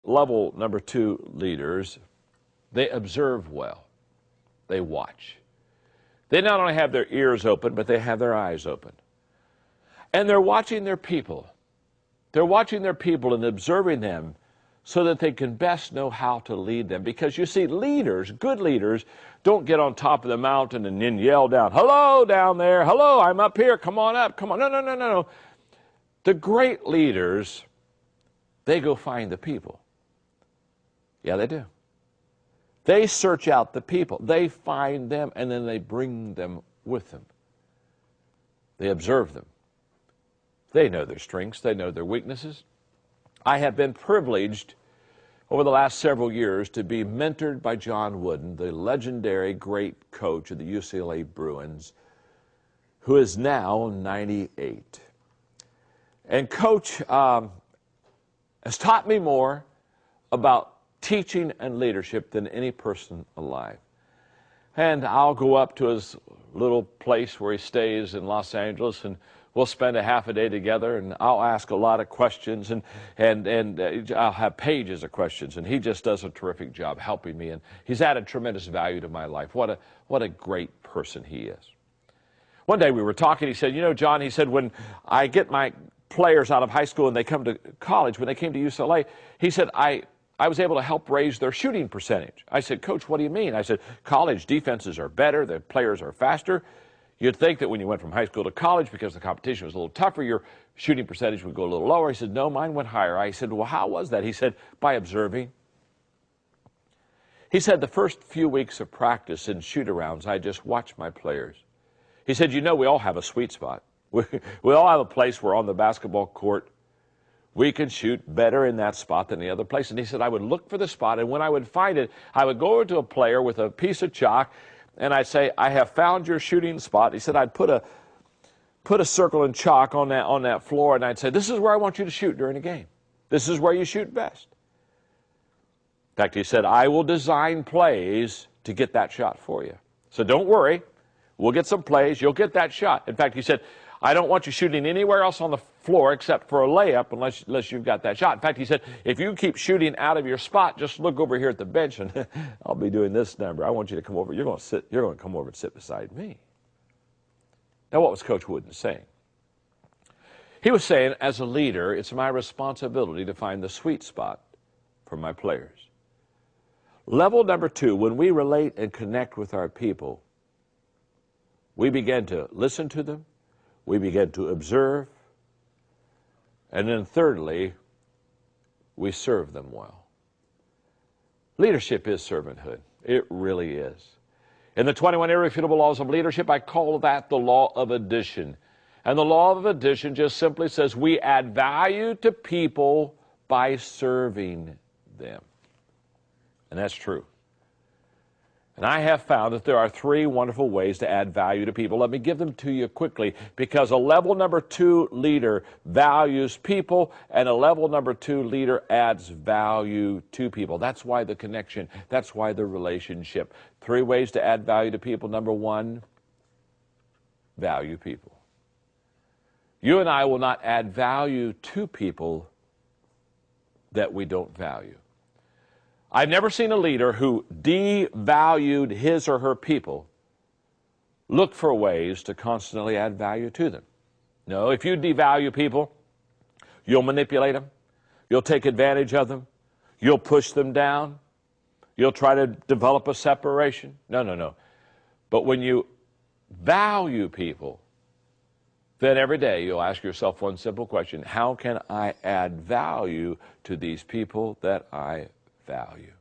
Level number 2 leaders, they observe well. They watch. They not only have their ears open, but they have their eyes open. And they're watching their people. They're watching their people and observing them so that they can best know how to lead them. Because you see, leaders, good leaders, don't get on top of the mountain and then yell down, "Hello down there, hello, I'm up here, come on up, come on." No, no, no, no, no. The great leaders, they go find the people. Yeah, they do. They search out the people. They find them, and then they bring them with them. They observe them. They know their strengths. They know their weaknesses. I have been privileged over the last several years to be mentored by John Wooden, the legendary great coach of the UCLA Bruins, who is now 98. And Coach has taught me more about teaching and leadership than any person alive. And I'll go up to his little place where he stays in Los Angeles, and we'll spend a half a day together, and I'll ask a lot of questions, and I'll have pages of questions, and he just does a terrific job helping me, and he's added tremendous value to my life. What a great person he is. One day we were talking, he said, "You know, John," he said, "when I get my players out of high school and they come to college, when they came to UCLA, he said, I was able to help raise their shooting percentage." I said, "Coach, what do you mean?" I said, "College defenses are better, the players are faster. You'd think that when you went from high school to college, because the competition was a little tougher, your shooting percentage would go a little lower." He said, "No, mine went higher." I said, "Well, how was that?" He said, "By observing." He said, "The first few weeks of practice in shoot-arounds, I just watched my players." He said, "You know, we all have a sweet spot. We all have a place where on the basketball court we can shoot better in that spot than the other place." And he said, "I would look for the spot, and when I would find it, I would go over to a player with a piece of chalk, and I'd say, 'I have found your shooting spot.'" He said, "I'd put a circle in chalk on that floor, and I'd say, 'This is where I want you to shoot during a game. This is where you shoot best.' In fact," he said, "I will design plays to get that shot for you. So don't worry. We'll get some plays. You'll get that shot." In fact, he said, "I don't want you shooting anywhere else on the floor except for a layup unless you've got that shot." In fact, he said, "If you keep shooting out of your spot, just look over here at the bench, and I'll be doing this number. I want you to come over. You're going to come over and sit beside me." Now, what was Coach Wooden saying? He was saying, as a leader, it's my responsibility to find the sweet spot for my players. Level number 2, when we relate and connect with our people, we begin to listen to them. We begin to observe, and then thirdly, we serve them well. Leadership is servanthood. It really is. In the 21 irrefutable laws of leadership, I call that the law of addition. And the law of addition just simply says we add value to people by serving them. And that's true. And I have found that there are 3 wonderful ways to add value to people. Let me give them to you quickly, because a level number 2 leader values people, and a level number 2 leader adds value to people. That's why the connection. That's why the relationship. 3 ways to add value to people. Number 1, value people. You and I will not add value to people that we don't value. I've never seen a leader who devalued his or her people look for ways to constantly add value to them. No, if you devalue people, you'll manipulate them, you'll take advantage of them, you'll push them down, you'll try to develop a separation. No, no, no. But when you value people, then every day you'll ask yourself one simple question: how can I add value to these people that I value?